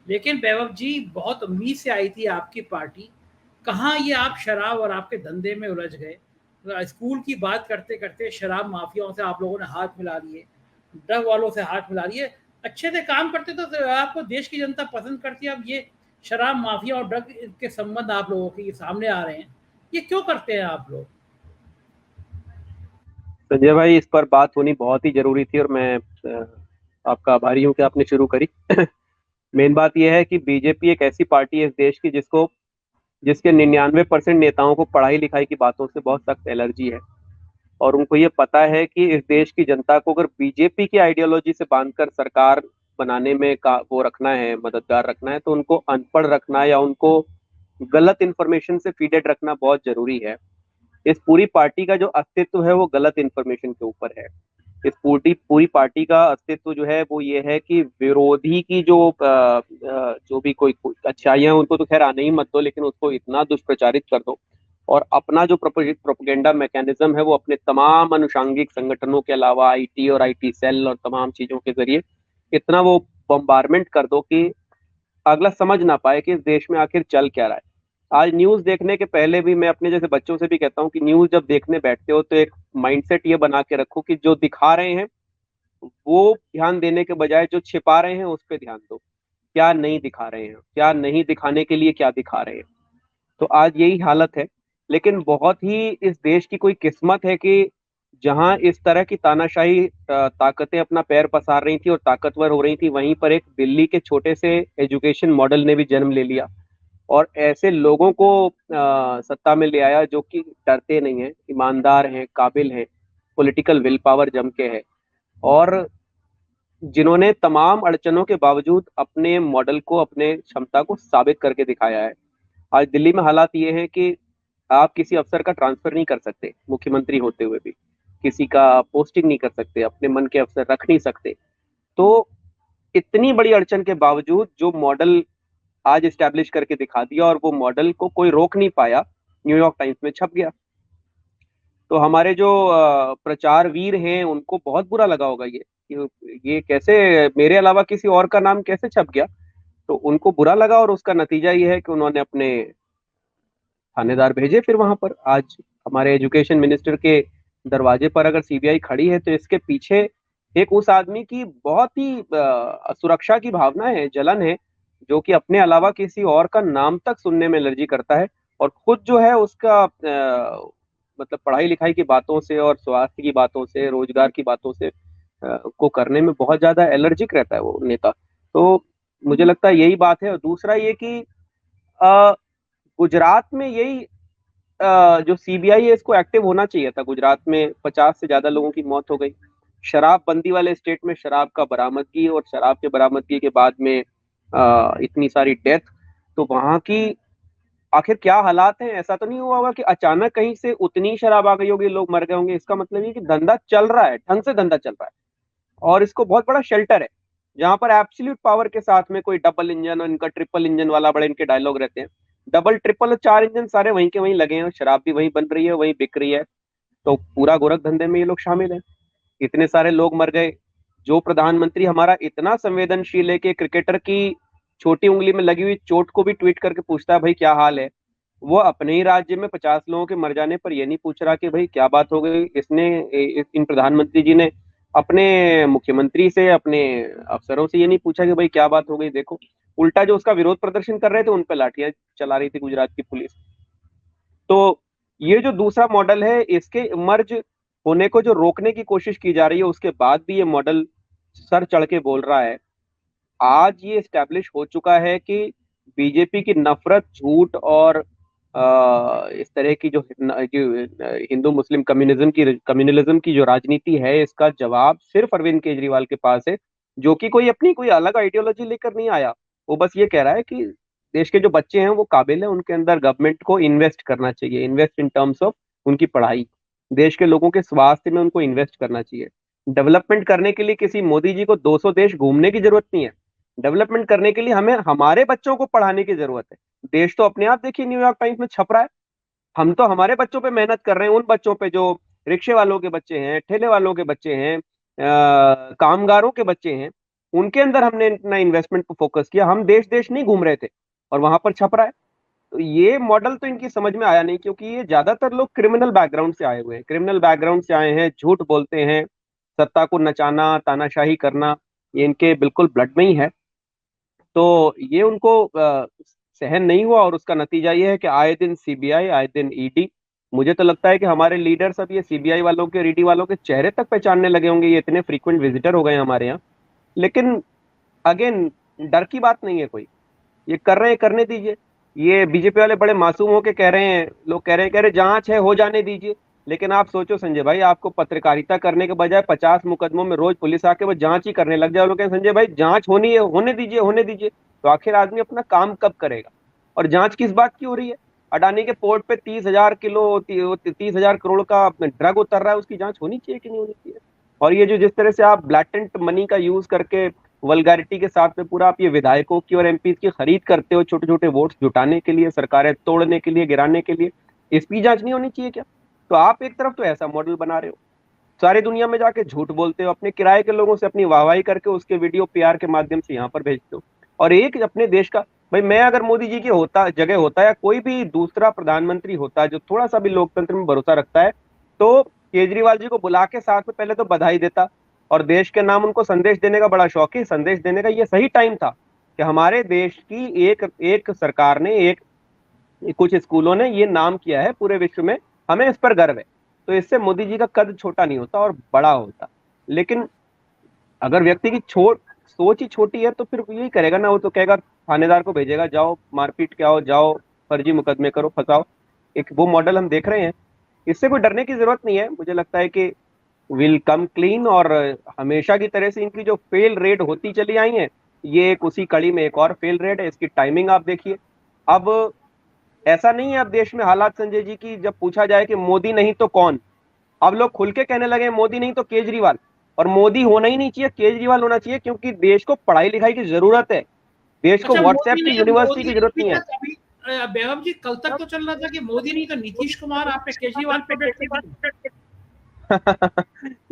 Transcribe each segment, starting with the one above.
लेकिन वैभव जी, बहुत उम्मीद से आई थी आपकी पार्टी। कहाँ ये आप शराब और आपके धंधे में उलझ गए। स्कूल की बात करते करते शराब माफियाओं से आप लोगों ने हाथ मिला लिए, ड्रग वालों से हाथ मिला लिए। अच्छे से काम करते तो आपको देश की जनता पसंद करती है। अब ये शराब माफिया और ड्रग के संबंध आप लोगों के ये सामने आ रहे हैं, ये क्यों करते हैं आप लोग? संजय भाई, इस पर बात होनी बहुत ही जरूरी थी और मैं आपका आभारी हूं कि आपने शुरू करी। मेन बात यह है कि बीजेपी एक ऐसी पार्टी है इस देश की जिसके 99% नेताओं को पढ़ाई लिखाई की बातों से बहुत सख्त एलर्जी है। और उनको ये पता है कि इस देश की जनता को अगर बीजेपी की आइडियोलॉजी से बांधकर सरकार बनाने में का वो रखना है, मददगार रखना है, तो उनको अनपढ़ रखना या उनको गलत इंफॉर्मेशन से फीडेड रखना बहुत जरूरी है। इस पूरी पार्टी का जो अस्तित्व है वो गलत इंफॉर्मेशन के ऊपर है। इस पूरी पूरी पार्टी का अस्तित्व जो है वो ये है कि विरोधी की जो भी कोई अच्छाइयां उनको तो खैर आने ही मत दो, लेकिन उसको इतना दुष्प्रचारित कर दो। और अपना जो प्रोपेगेंडा मैकेनिज्म है वो अपने तमाम अनुषांगिक संगठनों के अलावा आईटी और आईटी सेल और तमाम चीजों के जरिए इतना वो बम्बारमेंट कर दो कि अगला समझ ना पाए कि इस देश में आखिर चल क्या रहा है। आज न्यूज देखने के पहले भी मैं अपने जैसे बच्चों से भी कहता हूँ कि न्यूज जब देखने बैठते हो तो एक माइंडसेट ये बना के रखो कि जो दिखा रहे हैं वो ध्यान देने के बजाय जो छिपा रहे हैं उस पर ध्यान दो। क्या नहीं दिखा रहे हैं, क्या नहीं दिखाने के लिए क्या दिखा रहे हैं। तो आज यही हालत है। लेकिन बहुत ही इस देश की कोई किस्मत है कि जहां इस तरह की तानाशाही ताकतें अपना पैर पसार रही थी और ताकतवर हो रही थी, वहीं पर एक दिल्ली के छोटे से एजुकेशन मॉडल ने भी जन्म ले लिया और ऐसे लोगों को सत्ता में ले आया जो कि डरते नहीं हैं, ईमानदार हैं, काबिल हैं, पॉलिटिकल विल पावर जम के है, और जिन्होंने तमाम अड़चनों के बावजूद अपने मॉडल को, अपने क्षमता को साबित करके दिखाया है। आज दिल्ली में हालात ये हैं कि आप किसी अफसर का ट्रांसफर नहीं कर सकते, मुख्यमंत्री होते हुए भी किसी का पोस्टिंग नहीं कर सकते, अपने मन के अफसर रख नहीं सकते। तो इतनी बड़ी अड़चन के बावजूद जो मॉडल आज इस्टेब्लिश करके दिखा दिया और वो मॉडल को कोई रोक नहीं पाया, न्यूयॉर्क टाइम्स में छप गया। तो हमारे जो प्रचार वीर हैं उनको बहुत बुरा लगा होगा ये कैसे, मेरे अलावा किसी और का नाम कैसे छप गया। तो उनको बुरा लगा और उसका नतीजा ये है कि उन्होंने अपने थानेदार भेजे। फिर वहां पर आज हमारे एजुकेशन मिनिस्टर के दरवाजे पर अगर सीबीआई खड़ी है तो इसके पीछे एक उस आदमी की बहुत ही सुरक्षा की भावना है, जलन है, जो कि अपने अलावा किसी और का नाम तक सुनने में एलर्जी करता है। और खुद जो है उसका मतलब पढ़ाई लिखाई की बातों से और स्वास्थ्य की बातों से, रोजगार की बातों से को करने में बहुत ज्यादा एलर्जिक रहता है वो नेता। तो मुझे लगता है यही बात है। और दूसरा ये कि अ, गुजरात में यही जो सीबीआई है इसको एक्टिव होना चाहिए था। गुजरात में 50 से ज्यादा लोगों की मौत हो गई शराबबंदी वाले स्टेट में, शराब का बरामदगी और शराब के बरामदगी के बाद में इतनी सारी डेथ। तो वहां की आखिर क्या हालात हैं। ऐसा तो नहीं हुआ होगा कि अचानक कहीं से उतनी शराब आ गई होगी, लोग मर गए होंगे। इसका मतलब ये कि धंधा चल रहा है, ढंग से धंधा चल रहा है। और इसको बहुत बड़ा शेल्टर है जहां पर एब्सोल्यूट पावर के साथ में कोई डबल इंजन और इनका ट्रिपल इंजन वाला बड़े इनके डायलॉग रहते हैं। डबल ट्रिपल और 4 इंजन सारे वहीं के वहीं लगे हैं और शराब भी वहीं बन रही है, वहीं बिक रही है। तो पूरा गोरख धंधे में ये लोग शामिल हैं। इतने सारे लोग मर गए। जो प्रधानमंत्री हमारा इतना संवेदनशील है कि क्रिकेटर की छोटी उंगली में लगी हुई चोट को भी ट्वीट करके पूछता है भाई क्या हाल है, वो अपने ही राज्य में 50 लोगों के मर जाने पर ये नहीं पूछ रहा कि भाई क्या बात हो गई। इन प्रधानमंत्री जी ने अपने मुख्यमंत्री से, अपने अफसरों से ये नहीं पूछा कि भाई क्या बात हो गई। देखो, उल्टा जो उसका विरोध प्रदर्शन कर रहे थे उन पर लाठियां चला रही थी गुजरात की पुलिस। तो ये जो दूसरा मॉडल है इसके मर्ज होने को जो रोकने की कोशिश की जा रही है, उसके बाद भी ये मॉडल सर चढ़ के बोल रहा है। आज ये स्टैब्लिश हो चुका है कि बीजेपी की नफरत, झूठ और इस तरह की जो हिंदू मुस्लिम कम्युनलिज्म की जो राजनीति है, इसका जवाब सिर्फ अरविंद केजरीवाल के पास है, जो कि कोई अलग आइडियोलॉजी लेकर नहीं आया। वो बस ये कह रहा है कि देश के जो बच्चे हैं वो काबिल हैं, उनके अंदर गवर्नमेंट को इन्वेस्ट करना चाहिए, इन्वेस्ट इन टर्म्स ऑफ उनकी पढ़ाई, देश के लोगों के स्वास्थ्य में उनको इन्वेस्ट करना चाहिए। डेवलपमेंट करने के लिए किसी मोदी जी को 200 देश घूमने की जरूरत नहीं है। डेवलपमेंट करने के लिए हमें हमारे बच्चों को पढ़ाने की जरूरत है। देश तो अपने आप देखिए न्यूयॉर्क टाइम्स में छप रहा है। हम तो हमारे बच्चों पे मेहनत कर रहे हैं, उन बच्चों पे जो रिक्शे वालों के बच्चे हैं, ठेले वालों के बच्चे हैं, कामगारों के बच्चे हैं, उनके अंदर हमने इतना इन्वेस्टमेंट पर फोकस किया। हम देश देश नहीं घूम रहे थे और वहां पर छप रहा है। तो ये मॉडल तो इनकी समझ में आया नहीं, क्योंकि ये ज्यादातर लोग क्रिमिनल बैकग्राउंड से आए हुए हैं, क्रिमिनल बैकग्राउंड से आए हैं, झूठ बोलते हैं, सत्ता को नचाना, तानाशाही करना, ये इनके बिल्कुल ब्लड में ही है। तो ये उनको सहन नहीं हुआ, और उसका नतीजा ये है कि आए दिन सीबीआई, आए दिन ईडी। मुझे तो लगता है कि हमारे लीडर्स अब ये सीबीआई वालों के, ईडी वालों के चेहरे तक पहचानने लगे होंगे, ये इतने फ्रीक्वेंट विजिटर हो गए हैं हमारे यहाँ। लेकिन अगेन, डर की बात नहीं है कोई, ये कर रहे हैं, करने दीजिए। ये बीजेपी वाले बड़े मासूम होके कह रहे हैं, लोग कह रहे जांच है, हो जाने दीजिए। लेकिन आप सोचो संजय भाई, आपको पत्रकारिता करने के बजाय 50 मुकदमों में रोज पुलिस आके वो जांच ही करने लग जाए, लोग कहें संजय भाई जांच होनी है, होने दीजिए, होने दीजिए। तो आखिर आदमी अपना काम कब करेगा? और जांच किस बात की हो रही है? अडानी के पोर्ट पे 30,000 किलो 30,000 करोड़ का ड्रग उतर रहा है, उसकी जांच होनी चाहिए कि नहीं होनी चाहिए? और ये जो जिस तरह से आप ब्लैटेंट मनी का यूज करके वल्गारिटी के साथ में पूरा आप ये विधायकों की और एमपी की खरीद करते हो, छोटे छोटे वोट्स जुटाने के लिए, सरकारें तोड़ने के लिए, गिराने के लिए, इसकी जांच नहीं होनी चाहिए क्या? तो आप एक तरफ तो ऐसा मॉडल बना रहे हो, सारी दुनिया में जाके झूठ बोलते हो, अपने किराए के लोगों से अपनी वाहवाही करके उसके वीडियो पीआर के माध्यम से यहाँ पर भेजते हो। और एक अपने देश का, भाई मैं अगर मोदी जी की होता जगह होता, या कोई भी दूसरा प्रधानमंत्री होता जो थोड़ा सा भी लोकतंत्र में भरोसा रखता है, तो केजरीवाल जी को बुला के साथ में पहले तो बधाई देता, और देश के नाम उनको संदेश देने का बड़ा शौक है। संदेश देने का ये सही टाइम था कि हमारे देश की एक एक सरकार ने, एक कुछ स्कूलों ने ये नाम किया है पूरे विश्व में, हमें इस पर गर्व है। तो इससे मोदी जी का कद छोटा नहीं होता और बड़ा होता। लेकिन अगर व्यक्ति की सोच ही छोटी है, तो फिर यही करेगा ना, वो तो कहेगा, थानेदार को भेजेगा, जाओ मारपीट के आओ, जाओ फर्जी मुकदमे करो, फंसाओ। एक वो मॉडल हम देख रहे हैं। इससे कोई डरने की जरूरत नहीं है, मुझे लगता है कि विल कम क्लीन। और हमेशा की तरह से इनकी जो फेल रेट होती चली आई है, ये एक उसी कड़ी में एक और फेल रेट है। इसकी टाइमिंग आप देखिए। अब ऐसा नहीं है अब देश में हालात संजय जी की, जब पूछा जाए कि मोदी नहीं तो कौन, अब लोग खुल के कहने लगे मोदी नहीं तो केजरीवाल। और मोदी होना ही नहीं चाहिए, केजरीवाल होना चाहिए, क्योंकि देश को पढ़ाई लिखाई की जरूरत है, देश को अच्छा, व्हाट्सएप मोदी की नहीं, यूनिवर्सिटी मोदी की जरूरत अभी नहीं है। तक अभी वैभव जी, कल तक तो चल रहा था कि मोदी नहीं तो नीतीश कुमार, आपने केजरीवाल पे अटैक कर दिया।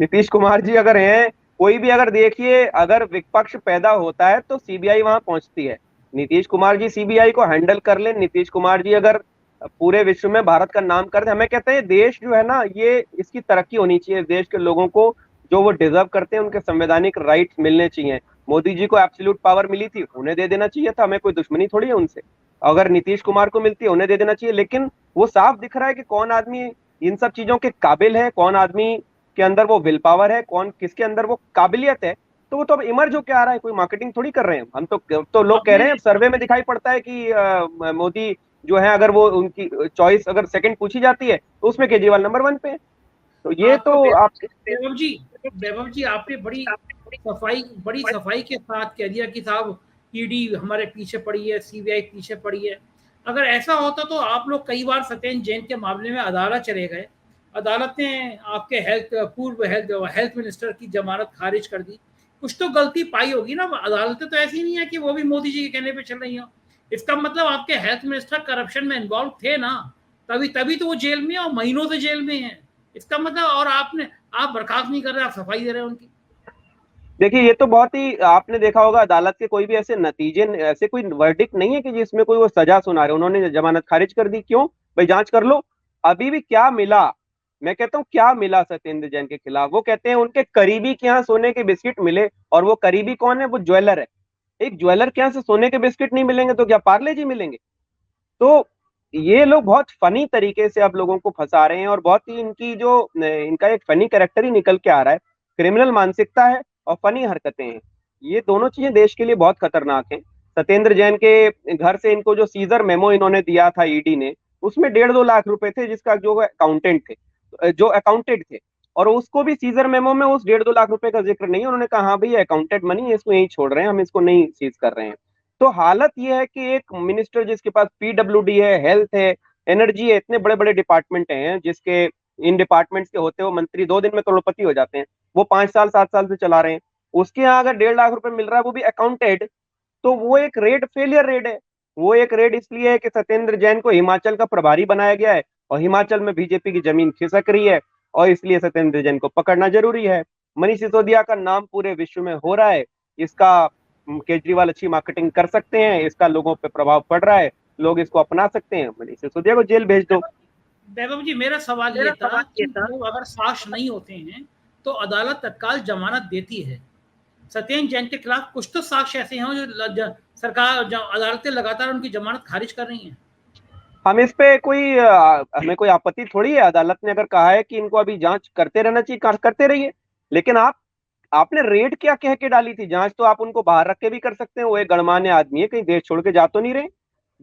नीतीश कुमार जी अगर हैं, कोई भी अगर देखिए, अगर विपक्ष पैदा होता है तो सीबीआई वहां पहुंचती है। नीतीश कुमार जी सीबीआई को हैंडल कर ले, नीतीश कुमार जी अगर पूरे विश्व में भारत का नाम कर दे, हमें कहते हैं देश जो है ना, ये इसकी तरक्की होनी चाहिए, देश के लोगों को जो वो डिजर्व करते हैं, उनके संवैधानिक राइट्स मिलने चाहिए। मोदी जी को एब्सोल्यूट पावर मिली थी, उन्हें दे देना चाहिए था, हमें कोई दुश्मनी थोड़ी है उनसे। अगर नीतीश कुमार को मिलती है, उन्हें दे देना चाहिए। लेकिन वो साफ दिख रहा है कि कौन आदमी इन सब चीजों के काबिल है, कौन आदमी के अंदर वो विल पावर है, कौन किसके अंदर वो काबिलियत है। तो वो तो अब इमर्ज होके आ रहा है, कोई मार्केटिंग थोड़ी कर रहे हैं हम। तो लोग कह रहे आपने हैं, सर्वे में दिखाई पड़ता है कि मोदी जो है, अगर वो उनकी चॉइस अगर सेकंड पूछी जाती है, तो उसमें केजरीवाल नंबर 1 पे है। तो ये आपको तो आप वैभव जी आपने बड़ी सफाई के साथ कह दिया कि साहब ईडी हमारे पीछे पड़ी है, सीबीआई पीछे पड़ी है। अगर ऐसा होता तो आप लोग कई बार सत्येंद्र जैन के मामले में अदालत चले गए, अदालत ने आपके पूर्व हेल्थ मिनिस्टर की जमानत खारिज कर दी। कुछ तो गलती पाई होगी ना, अदालतें तो ऐसी नहीं है कि वो भी मोदी जी के कहने पे चल रही हो। इसका मतलब आपके हेल्थ मिनिस्टर करप्शन में इन्वॉल्व थे ना, तभी तभी तो वो जेल में है और महीनों से जेल में है। इसका मतलब, और आप बर्खास्त नहीं कर रहे, आप सफाई दे रहे हैं उनकी। देखिए, ये तो बहुत ही आपने देखा होगा, अदालत के कोई भी ऐसे नतीजे, ऐसे कोई वर्डिक्ट नहीं है कि जिसमें कोई वो सजा सुना रहे। उन्होंने जमानत खारिज कर दी, क्यों भाई? जांच कर लो। अभी भी क्या मिला, मैं कहता हूँ क्या मिला सत्येंद्र जैन के खिलाफ? वो कहते हैं उनके करीबी के यहाँ सोने के बिस्किट मिले, और वो करीबी कौन है? वो ज्वेलर है। एक ज्वेलर के यहाँ से सोने के बिस्किट नहीं मिलेंगे तो क्या पार्ले जी मिलेंगे? तो ये लोग बहुत फनी तरीके से अब लोगों को फंसा रहे हैं, और बहुत ही इनकी जो इनका एक फनी कैरेक्टर ही निकल के आ रहा है। क्रिमिनल मानसिकता है और फनी हरकतें हैं, ये दोनों चीजें देश के लिए बहुत खतरनाक हैं। सत्येंद्र जैन के घर से इनको जो सीजर मेमो इन्होंने दिया था ईडी ने, उसमें 1.5-2 लाख रुपए थे, जिसका जो अकाउंटेंट थे, जो अकाउंटेंट थे, और उसको भी सीजर मेमो में उस 1.5-2 लाख रुपए का जिक्र नहीं है। उन्होंने कहा हाँ भाई ये अकाउंटेंट मनी है, इसको यहीं छोड़ रहे हैं, हम इसको नहीं सीज कर रहे हैं। तो हालत यह है कि एक मिनिस्टर जिसके पास पीडब्ल्यूडी है, हेल्थ है, एनर्जी है, इतने बड़े बड़े डिपार्टमेंट हैं, जिसके इन डिपार्टमेंट्स के होते हुए मंत्री 2 दिन में करोड़पति हो जाते हैं, वो 5 साल 7 साल से चला रहे हैं। उसके यहाँ अगर 1.5 लाख रुपए मिल रहा है, वो भी अकाउंटेड, तो वो एक रेड फेलियर रेड है। वो एक रेड इसलिए है कि सत्येंद्र जैन को हिमाचल का प्रभारी बनाया गया है, और हिमाचल में बीजेपी की जमीन खिसक रही है। और इसलिए सत्येंद्र जैन को पकड़ना जरूरी है। मनीष सिसोदिया का नाम पूरे विश्व में हो रहा है, इसका केजरीवाल अच्छी मार्केटिंग कर सकते हैं, इसका लोगों पे प्रभाव पड़ रहा है, लोग इसको अपना सकते हैं। मनीष सिसोदिया को जेल भेज दो। वैभव जी, मेरा सवाल ये था कि लोग अगर साक्ष्य नहीं होते हैं तो अदालत तत्काल जमानत देती है। सत्येंद्र जैन के खिलाफ कुछ तो साक्ष्य ऐसे हैं जो सरकार अदालतें लगातार उनकी जमानत खारिज कर रही हैं। हम इस पे कोई हमें कोई आपत्ति थोड़ी है। अदालत ने अगर कहा है कि इनको अभी जांच करते रहना चाहिए, करते रहिए। लेकिन आपने रेड क्या कह के डाली थी? जांच तो आप उनको बाहर रख के भी कर सकते हैं, वो एक गणमान्य आदमी है, कहीं देश छोड़ के जा तो नहीं रहे।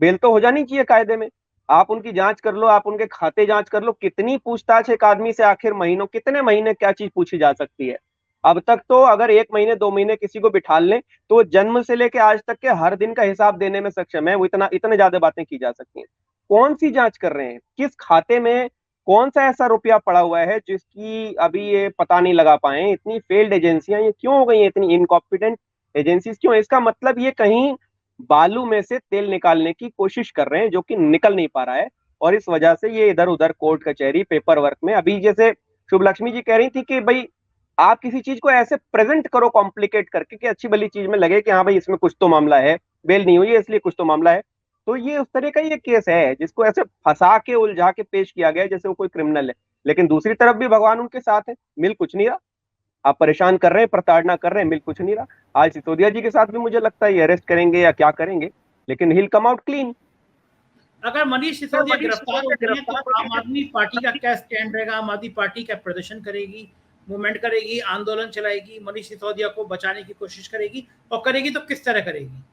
बेल तो हो जानी चाहिए कायदे में। आप उनकी जांच कर लो, आप उनके खाते जांच कर लो। कितनी पूछताछ एक आदमी से आखिर महीनों, कितने महीने क्या चीज पूछी जा सकती है? अब तक तो अगर 1 महीने 2 महीने किसी को बिठा लें तो जन्म से लेके आज तक के हर दिन का हिसाब देने में सक्षम है। वो इतने ज्यादा बातें की जा सकती हैं। कौन सी जांच कर रहे हैं? किस खाते में कौन सा ऐसा रुपया पड़ा हुआ है जिसकी अभी ये पता नहीं लगा पाए? इतनी फेल्ड एजेंसियां ये क्यों हो गई हैं? इतनी इनकॉम्पिटेंट एजेंसीज क्यों? इसका मतलब ये कहीं बालू में से तेल निकालने की कोशिश कर रहे हैं, जो कि निकल नहीं पा रहा है। और इस वजह से ये इधर उधर कोर्ट कचहरी पेपर वर्क में, अभी जैसे शुभ लक्ष्मी जी कह रही थी कि भाई आप किसी चीज को ऐसे प्रेजेंट करो कॉम्प्लिकेट करके कि अच्छी भली चीज में लगे कि हाँ भाई इसमें कुछ तो मामला है, बेल नहीं हुई है इसलिए कुछ तो मामला है। तो ये उस तरह का ये केस है जिसको ऐसे फंसा के उलझा के पेश किया गया है जैसे वो कोई क्रिमिनल है। लेकिन दूसरी तरफ भी भगवान उनके साथ है, मिल कुछ नहीं रहा। आप परेशान कर रहे हैं, प्रताड़ना कर रहे हैं, मिल कुछ नहीं रहा। आज सिसोदिया जी के साथ भी मुझे लगता है ये अरेस्ट करेंगे या क्या करेंगे, लेकिन हिल कम आउट क्लीन। अगर मनीष सिसोदिया गिरफ्तार होते हैं तो आम आदमी पार्टी का क्या स्टैंड रहेगा? आम आदमी पार्टी क्या प्रदर्शन करेगी, मूवमेंट करेगी, आंदोलन चलाएगी, मनीष सिसोदिया को बचाने की कोशिश करेगी, और करेगी तो किस तरह करेगी?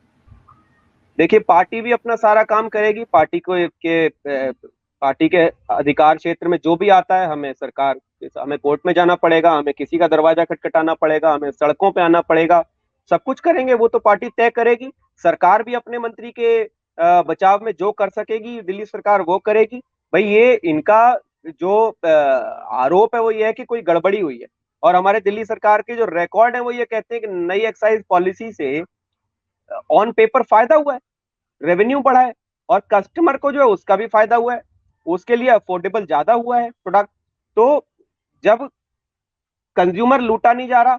देखिए, पार्टी भी अपना सारा काम करेगी। पार्टी के अधिकार क्षेत्र में जो भी आता है, हमें कोर्ट में जाना पड़ेगा, हमें किसी का दरवाजा खटखटाना पड़ेगा, हमें सड़कों पे आना पड़ेगा, सब कुछ करेंगे। वो तो पार्टी तय करेगी। सरकार भी अपने मंत्री के बचाव में जो कर सकेगी, दिल्ली सरकार वो करेगी। भाई ये इनका जो आरोप है वो ये है कि कोई गड़बड़ी हुई है, और हमारे दिल्ली सरकार के जो रिकॉर्ड है वो ये कहते हैं कि नई एक्साइज पॉलिसी से ऑन पेपर फायदा हुआ है, रेवेन्यू बढ़ा है, और कस्टमर को जो है उसका भी फायदा हुआ है, उसके लिए अफोर्डेबल ज्यादा हुआ है प्रोडक्ट। तो जब कंज्यूमर लूटा नहीं जा रहा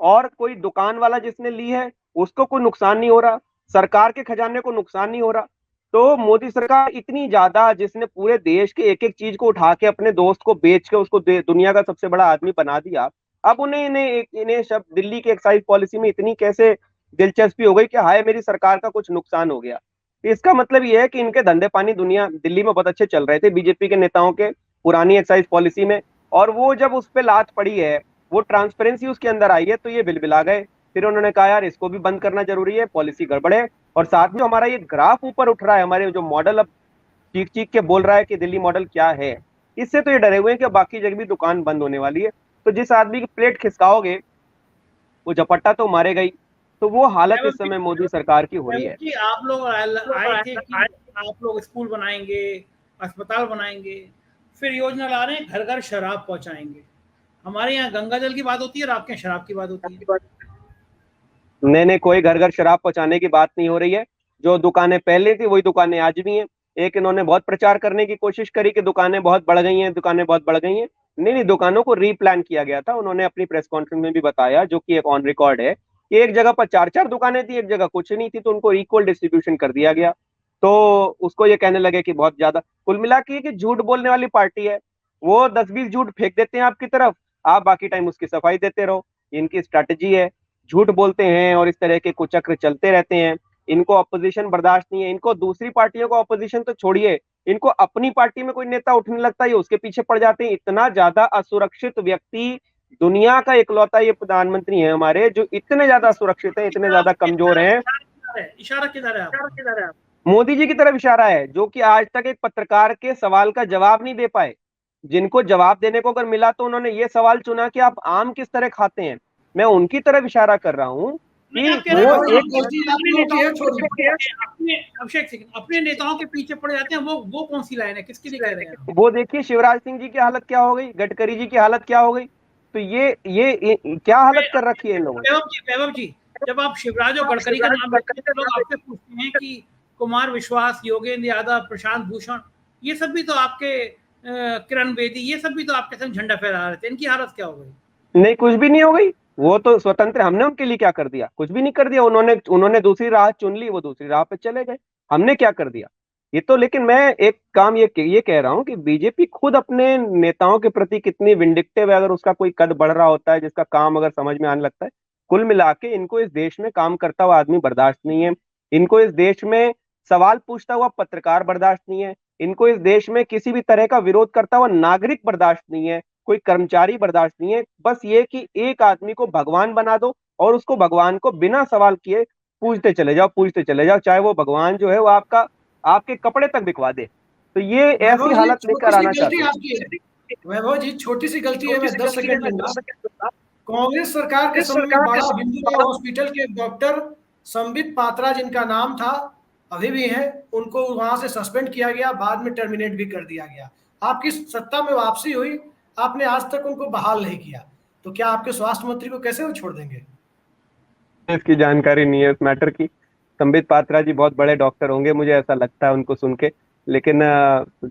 और कोई दुकान वाला जिसने ली है उसको कोई नुकसान नहीं हो रहा, सरकार के खजाने को नुकसान नहीं हो रहा, तो मोदी सरकार इतनी ज्यादा, जिसने पूरे देश के एक एक चीज को उठा के अपने दोस्त को बेच के उसको दुनिया का सबसे बड़ा आदमी बना दिया, अब इन्हें सब दिल्ली की एक्साइज पॉलिसी में इतनी कैसे दिलचस्पी हो गई कि हाय मेरी सरकार का कुछ नुकसान हो गया। तो इसका मतलब ये है कि इनके धंधे पानी दुनिया दिल्ली में बहुत अच्छे चल रहे थे बीजेपी के नेताओं के पुरानी एक्साइज पॉलिसी में, और वो जब उस पर लात पड़ी है, वो ट्रांसपेरेंसी उसके अंदर आई है, तो ये बिलबिला गए। फिर उन्होंने कहा यार इसको भी बंद करना जरूरी है, पॉलिसी गड़बड़ है। और साथ में हमारा ये ग्राफ ऊपर उठ रहा है, हमारे जो मॉडल अब चीख चीख के बोल रहा है कि दिल्ली मॉडल क्या है, इससे तो ये डरे हुए हैं कि बाकी जगह भी दुकान बंद होने वाली है। तो जिस आदमी की प्लेट खिसकाओगे वो झपट्टा तो मारेगा ही। तो वो हालत इस समय मोदी सरकार की हो रही है। आप लोग आए थे कि आप लोग स्कूल बनाएंगे, अस्पताल बनाएंगे, फिर योजना ला रहे हैं घर घर शराब पहुंचाएंगे। हमारे यहाँ गंगा जल की बात होती है और आपके यहाँ शराब की बात होती है। नहीं, कोई घर घर शराब पहुंचाने की बात नहीं हो रही है। जो दुकानें पहले थी वही दुकानें आज भी हैं। एक इन्होंने बहुत प्रचार करने की कोशिश करी कि दुकानें बहुत बढ़ गई हैं, दुकानें बहुत बढ़ गई हैं। नहीं, दुकानों को रीप्लान किया गया था। उन्होंने अपनी प्रेस कॉन्फ्रेंस में भी बताया, जो कि एक ऑन रिकॉर्ड है, कि एक जगह पर 4-4 दुकानें थी, एक जगह कुछ नहीं थी, तो उनको इक्वल डिस्ट्रीब्यूशन कर दिया गया। तो उसको ये कहने लगे कि बहुत ज्यादा। कुल मिला के कि झूठ बोलने वाली पार्टी है। वो 10-20 झूठ फेंक देते हैं आपकी तरफ, आप बाकी टाइम उसकी सफाई देते रहो। इनकी स्ट्रैटेजी है, झूठ बोलते हैं और इस तरह के कुचक्र चलते रहते हैं। इनको अपोजिशन बर्दाश्त नहीं है। इनको दूसरी पार्टियों को अपोजिशन तो छोड़िए, इनको अपनी पार्टी में कोई नेता उठने लगता है ये उसके पीछे पड़ जाते हैं। इतना ज्यादा असुरक्षित व्यक्ति दुनिया का इकलौता ये प्रधानमंत्री है हमारे, जो इतने ज्यादा सुरक्षित है, इतने ज्यादा कमजोर हैं। इशारा किधर है? मोदी जी की तरफ इशारा है, जो कि आज तक एक पत्रकार के सवाल का जवाब नहीं दे पाए। जिनको जवाब देने को अगर मिला तो उन्होंने ये सवाल चुना कि आप आम किस तरह खाते हैं। मैं उनकी तरफ इशारा कर रहा हूँ कि वो अपने नेताओं के पीछे पड़ जाते हैं। वो कौन सी लाइन है, किसके लिए कह रहे हैं? वो देखिए शिवराज सिंह जी की हालत क्या हो गई, गडकरी जी की हालत क्या हो गई। तो ये क्या हालत कर रखी है इन लोगों ने। वैभव जी, जब आप शिवराज और गडकरी का नाम लेते हैं तो लोग आपसे पूछते हैं कि कुमार विश्वास, योगेंद्र यादव, प्रशांत भूषण, ये सब भी तो आपके किरण बेदी, ये सब भी तो आपके संग झंडा फहरा रहे थे, इनकी हालत क्या हो गई? नहीं, कुछ भी नहीं हो गई, वो तो स्वतंत्र, हमने उनके लिए क्या कर दिया? कुछ भी नहीं कर दिया। उन्होंने उन्होंने दूसरी राह चुन ली, वो दूसरी राह पे चले गए, हमने क्या कर दिया? ये तो, लेकिन मैं एक काम ये कह रहा हूँ कि बीजेपी खुद अपने नेताओं के प्रति कितनी विंडिक्टिव है, अगर उसका कोई कद बढ़ रहा होता है, जिसका काम अगर समझ में आने लगता है। कुल मिला के इनको इस देश में काम करता हुआ आदमी बर्दाश्त नहीं है, इनको इस देश में सवाल पूछता हुआ पत्रकार बर्दाश्त नहीं है, इनको इस देश में किसी भी तरह का विरोध करता हुआ नागरिक बर्दाश्त नहीं है, कोई कर्मचारी बर्दाश्त नहीं है। बस ये कि एक आदमी को भगवान बना दो और उसको भगवान को बिना सवाल किए पूछते चले जाओ, चाहे वो भगवान जो है वो आपके कपड़े तक बिकवा दे। तो ये वैभव ऐसी जी, हालत छोटी लेकर सी आना गलती चाहते आपकी है। वैभव जी, छोटी सी गलती है, मैं 10 सेकंड दूंगा। कांग्रेस सरकार के समय में बाड़ा भीमराव हॉस्पिटल के डॉक्टर संबित पात्रा, जिनका नाम था, अभी भी हैं, उनको वहां से सस्पेंड किया गया, बाद में टर्मिनेट भी कर दिया गया। आपकी सत्ता में वापसी हुई, आपने आज तक उनको बहाल नहीं किया, तो क्या आपके स्वास्थ्य मंत्री को कैसे वो छोड़ देंगे? इसकी जानकारी नहीं है इस मैटर की। संबित पात्रा जी बहुत बड़े डॉक्टर होंगे, मुझे ऐसा लगता है उनको सुन के। लेकिन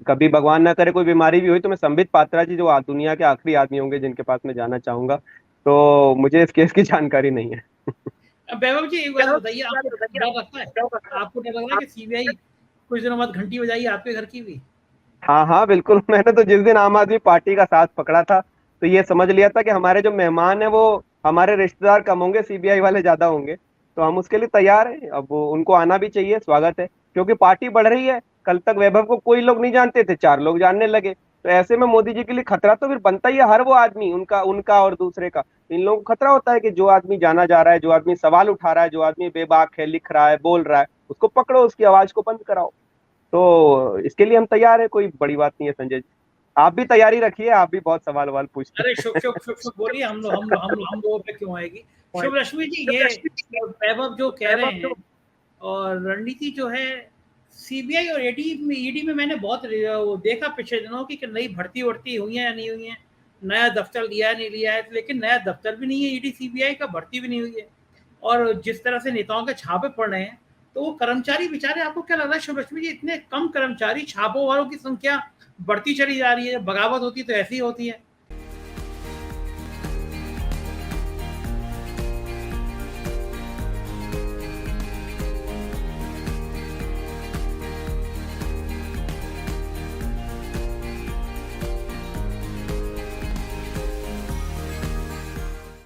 कभी भगवान ना करे कोई बीमारी भी हुई तो मैं संबित पात्रा जी जो दुनिया के आखिरी आदमी होंगे जिनके पास मैं जाना चाहूंगा, तो मुझे इस केस की जानकारी नहीं है। वैभव जी, एक बात बताइए, आपको डर लगता है? आपको डर लग रहा है कि सीबीआई कुछ दिनों बाद घंटी बजाई आपके घर की भी? हाँ हाँ बिल्कुल, मैंने तो जिस दिन आम आदमी पार्टी का साथ पकड़ा था तो ये समझ लिया था कि हमारे जो मेहमान है वो हमारे रिश्तेदार कम होंगे, सीबीआई वाले ज्यादा होंगे। तो हम उसके लिए तैयार हैं, अब उनको आना भी चाहिए, स्वागत है, क्योंकि पार्टी बढ़ रही है। कल तक वैभव को कोई लोग नहीं जानते थे, 4 लोग जानने लगे, तो ऐसे में मोदी जी के लिए खतरा तो फिर बनता ही है। हर वो आदमी, उनका उनका और दूसरे का, इन लोगों को खतरा होता है कि जो आदमी जाना जा रहा है, जो आदमी सवाल उठा रहा है, जो आदमी बेबाक है, लिख रहा है, बोल रहा है, उसको पकड़ो, उसकी आवाज को बंद कराओ। तो इसके लिए हम तैयार हैं, कोई बड़ी बात नहीं है संजय जी। आप भी तैयारी रखिए, आप भी बहुत सवाल ववाल पूछते अरे शुभ शुभ शुभ शुभ बोलिए, हम लोगों पे क्यों आएगी? शुभ रश्मि जी, ये वैभव जो कह रहे हैं, और रणनीति जो है सीबीआई और ईडी में मैंने बहुत वो देखा पिछले दिनों की, कि नई भर्ती वर्ती हुई है या नहीं हुई है, नया दफ्तर लिया है नहीं लिया है, लेकिन नया दफ्तर भी नहीं है ईडी सीबीआई का, भर्ती भी नहीं हुई है। और जिस तरह से नेताओं के छापे पड़ रहे हैं, तो वो कर्मचारी बेचारे, आपको क्या लग रहा है शुभलक्ष्मी जी, इतने कम कर्मचारी, छापों वालों की संख्या बढ़ती चली जा रही है? बगावत होती तो ऐसी होती है।